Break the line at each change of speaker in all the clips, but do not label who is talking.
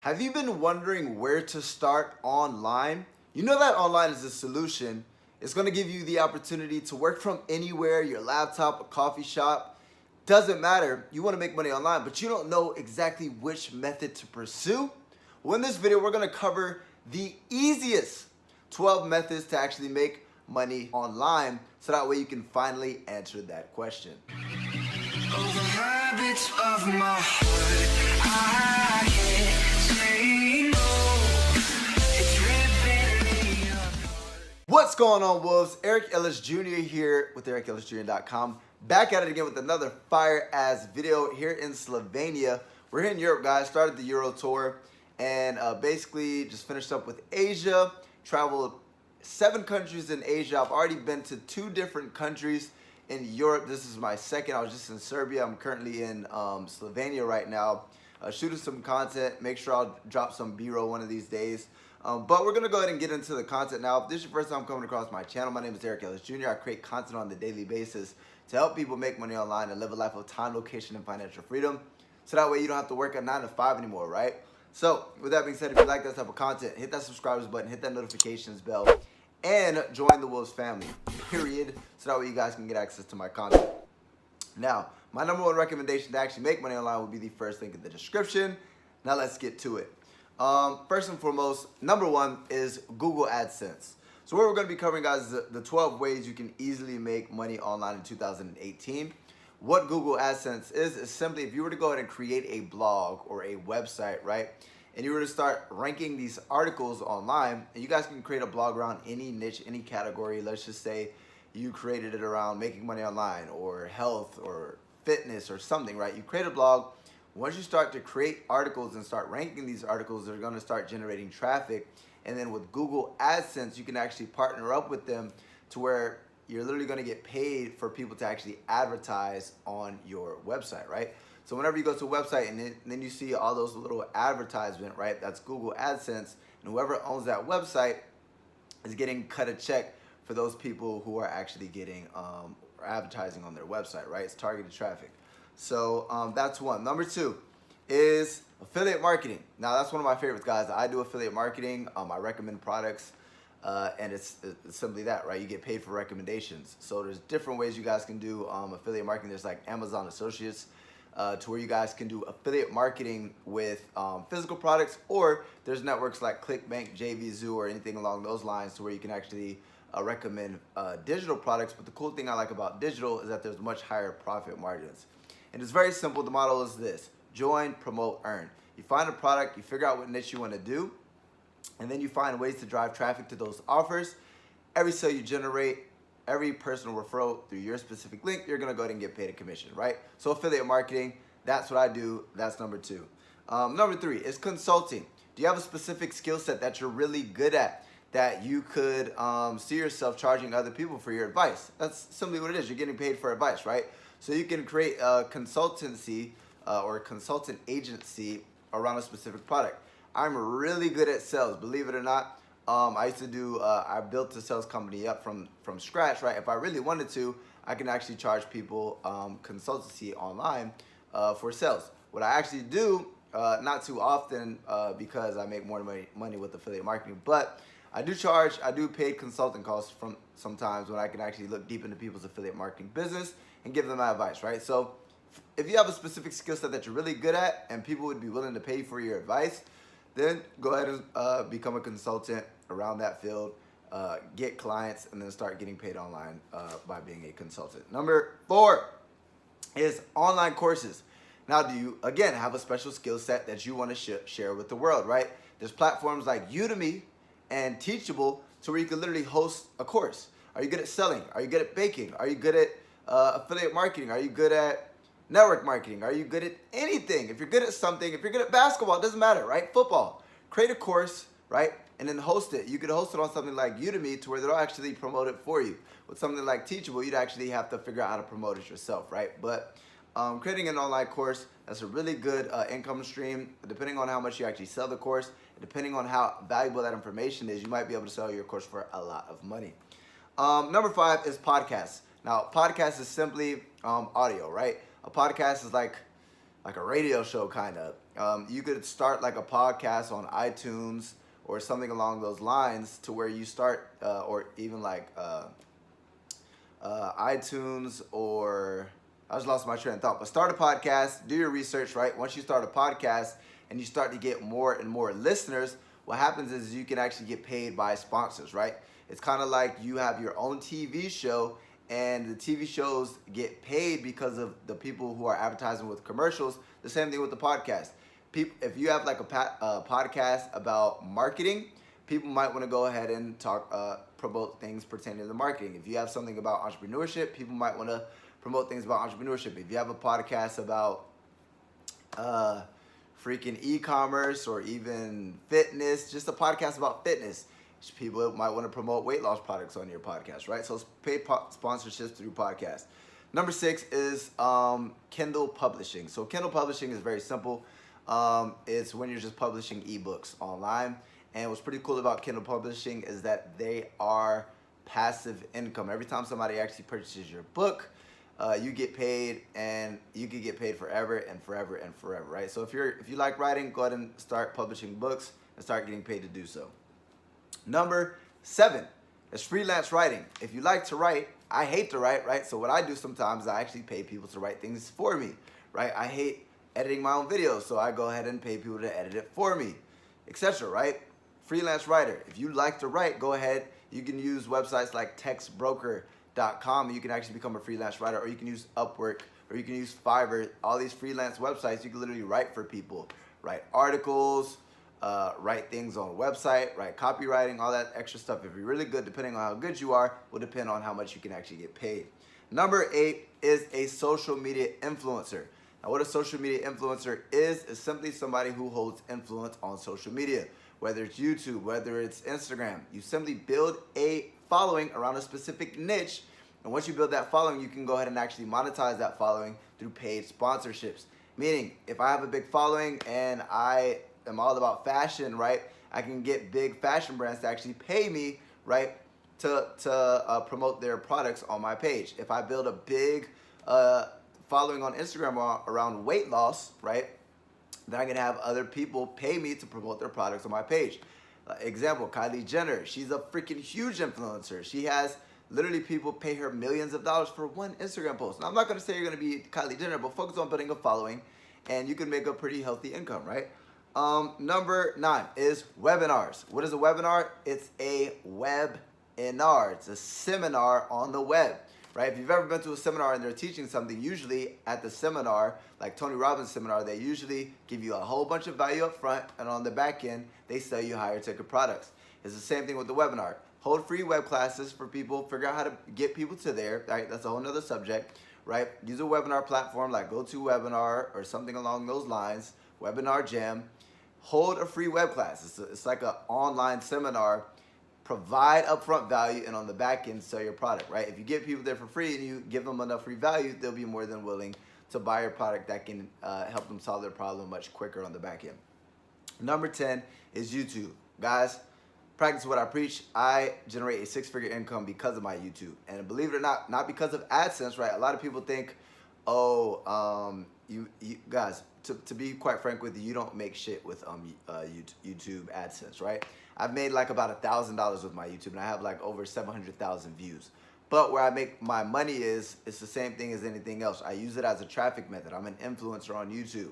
Have you been wondering where to start online? You know that online is a solution. It's going to give you the opportunity to work from anywhere, your laptop, a coffee shop. Doesn't matter. You want to make money online, but you don't know exactly which method to pursue. Well, in this video, we're going to cover the easiest 12 methods to actually make money online, so that way you can finally answer that question.
Over habits of my heart, I can't say no. It's ripping me apart.
What's going on, Wolves? Eric Ellis Jr. here with EricEllisJr.com. Back at it again with another fire-ass video here in Slovenia. We're here in Europe, guys. Started the Euro tour and basically just finished up with Asia. Traveled 7 countries in Asia. I've already been to 2 different countries in Europe. This is my second. I was just in Serbia. I'm currently in Slovenia right now, shooting some content. Make sure I'll drop some B-roll one of these days. But we're going to go ahead and get into the content now. If this is your first time coming across my channel, my name is Eric Ellis Jr. I create content on a daily basis to help people make money online and live a life of time, location, and financial freedom. So that way you don't have to work a 9 to 5 anymore, right? So with that being said, if you like that type of content, hit that subscribers button, hit that notifications bell, and join the Wolves family, period. So that way you guys can get access to my content. Now, my number 1 recommendation to actually make money online will be the first link in the description. Now let's get to it. First and foremost, number 1 is Google AdSense. So what we're going to be covering, guys, is the 12 ways you can easily make money online in 2018. What Google AdSense is simply if you were to go ahead and create a blog or a website, right? And you were to start ranking these articles online, and you guys can create a blog around any niche, any category. Let's just say you created it around making money online or health or fitness or something, right? You create a blog. Once you start to create articles and start ranking these articles, they're going to start generating traffic. And then with Google AdSense, you can actually partner up with them to where you're literally going to get paid for people to actually advertise on your website, right? So whenever you go to a website and then you see all those little advertisement, right? That's Google AdSense, and whoever owns that website is getting cut a check for those people who are actually getting advertising on their website, right? It's targeted traffic. So that's one. Number 2 is affiliate marketing. Now that's one of my favorites, guys. I do affiliate marketing. I recommend products, and it's simply that, right? You get paid for recommendations. So there's different ways you guys can do affiliate marketing. There's like Amazon Associates, to where you guys can do affiliate marketing with physical products, or there's networks like ClickBank, JVZoo, or anything along those lines to where you can actually recommend digital products. But the cool thing I like about digital is that there's much higher profit margins. And it's very simple. The model is this: join, promote, earn. You find a product, you figure out what niche you want to do, and then you find ways to drive traffic to those offers. Every sale you generate, every personal referral through your specific link, you're going to go ahead and get paid a commission, right? So affiliate marketing, that's what I do. That's number 2. Number 3 is consulting. Do you have a specific skill set that you're really good at that you could see yourself charging other people for your advice? That's simply what it is. You're getting paid for advice, right? So you can create a consultancy or a consultant agency around a specific product. I'm really good at sales, believe it or not. I used to do, I built a sales company up from scratch, right? If I really wanted to, I can actually charge people consultancy online for sales. What I actually do, not too often because I make more money with affiliate marketing, but I do paid consulting costs from sometimes when I can actually look deep into people's affiliate marketing business and give them my advice, right? So if you have a specific skill set that you're really good at and people would be willing to pay you for your advice, then go ahead and become a consultant around that field, get clients, and then start getting paid online by being a consultant. Number 4 is online courses. Now, do you, again, have a special skill set that you want to share with the world, right? There's platforms like Udemy and Teachable to where you can literally host a course. Are you good at selling? Are you good at baking? Are you good at affiliate marketing? Are you good at network marketing? Are you good at anything? If you're good at something, if you're good at basketball, it doesn't matter, right? Football. Create a course, right? And then host it. You could host it on something like Udemy to where they'll actually promote it for you. With something like Teachable, you'd actually have to figure out how to promote it yourself, right? But creating an online course, that's a really good income stream. Depending on how much you actually sell the course, depending on how valuable that information is, you might be able to sell your course for a lot of money. Number 5 is podcasts. Now, podcast is simply audio, right? A podcast is like a radio show, kind of. You could start like a podcast on iTunes or something along those lines to where you start, or even like iTunes, or I just lost my train of thought. But start a podcast, do your research, right? Once you start a podcast and you start to get more and more listeners, what happens is you can actually get paid by sponsors, right? It's kind of like you have your own TV show, and the TV shows get paid because of the people who are advertising with commercials. The same thing with the podcast. People, if you have like a podcast about marketing, people might want to go ahead and promote things pertaining to marketing. If you have something about entrepreneurship, people might want to promote things about entrepreneurship. If you have a podcast about freaking e-commerce or even fitness, just a podcast about fitness, people might want to promote weight loss products on your podcast, right? So it's paid sponsorships through podcasts. Number 6 is Kindle publishing. So Kindle publishing is very simple. It's when you're just publishing ebooks online. And what's pretty cool about Kindle publishing is that they are passive income. Every time somebody actually purchases your book, you get paid, and you can get paid forever and forever and forever, right? So if you like writing, go ahead and start publishing books and start getting paid to do so. Number 7 is freelance writing. If you like to write, I hate to write, right? So what I do sometimes, I actually pay people to write things for me, right? I hate editing my own videos, so I go ahead and pay people to edit it for me, etc., right? Freelance writer. If you like to write, go ahead. You can use websites like textbroker.com. You can actually become a freelance writer, or you can use Upwork, or you can use Fiverr. All these freelance websites, you can literally write for people, write articles, write things on a website, write copywriting, all that extra stuff. If you're really good, depending on how good you are, will depend on how much you can actually get paid. Number 8 is a social media influencer. Now, what a social media influencer is simply somebody who holds influence on social media, whether it's YouTube, whether it's Instagram. You simply build a following around a specific niche, and once you build that following, you can go ahead and actually monetize that following through paid sponsorships. Meaning, if I have a big following and I am all about fashion, right, I can get big fashion brands to actually pay me, right, to promote their products on my page. If I build a big following on Instagram around weight loss, right, then I can have other people pay me to promote their products on my page. Example, Kylie Jenner. She's a freaking huge influencer. She has literally people pay her millions of dollars for one Instagram post. Now, I'm not going to say you're going to be Kylie Jenner, but focus on building a following, and you can make a pretty healthy income, right? Number 9 is webinars. What is a webinar? It's a webinar. It's a seminar on the web, right? If you've ever been to a seminar and they're teaching something, usually at the seminar, like Tony Robbins seminar, they usually give you a whole bunch of value up front, and on the back end, they sell you higher ticket products. It's the same thing with the webinar. Hold free web classes for people, figure out how to get people to there, right? That's a whole nother subject, right? Use a webinar platform like GoToWebinar or something along those lines, Webinar Jam. Hold a free web class. It's like an online seminar. Provide upfront value, and on the back end, sell your product, right? If you get people there for free and you give them enough free value, they'll be more than willing to buy your product that can help them solve their problem much quicker on the back end. Number 10 is YouTube. Guys, practice what I preach. I generate a 6-figure income because of my YouTube. And believe it or not because of AdSense, right? A lot of people think, you guys, to be quite frank with you, you don't make shit with YouTube AdSense, right? I've made like about $1,000 with my YouTube, and I have like over 700,000 views. But where I make my money it's the same thing as anything else. I use it as a traffic method. I'm an influencer on YouTube.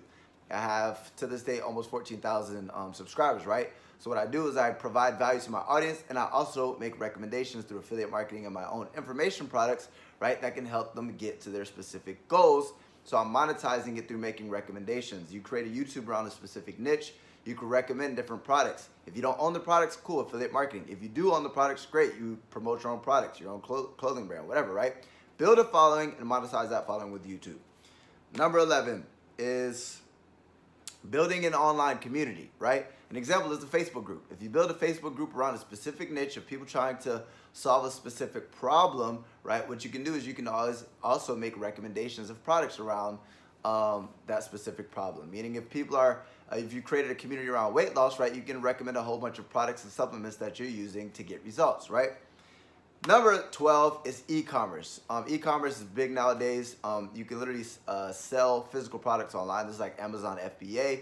I have, to this day, almost 14,000 subscribers, right? So what I do is I provide value to my audience, and I also make recommendations through affiliate marketing and my own information products, right, that can help them get to their specific goals. So I'm monetizing it through making recommendations. You create a YouTube around a specific niche, you can recommend different products. If you don't own the products, cool, affiliate marketing. If you do own the products, great, you promote your own products, your own clothing brand, whatever, right? Build a following and monetize that following with YouTube. Number 11 is building an online community, right? An example is a Facebook group. If you build a Facebook group around a specific niche of people trying to solve a specific problem, right, what you can do is you can always also make recommendations of products around that specific problem. Meaning if people are, if you created a community around weight loss, right, you can recommend a whole bunch of products and supplements that you're using to get results, right? Number 12 is e-commerce. E-commerce is big nowadays. You can literally sell physical products online. This is like Amazon FBA.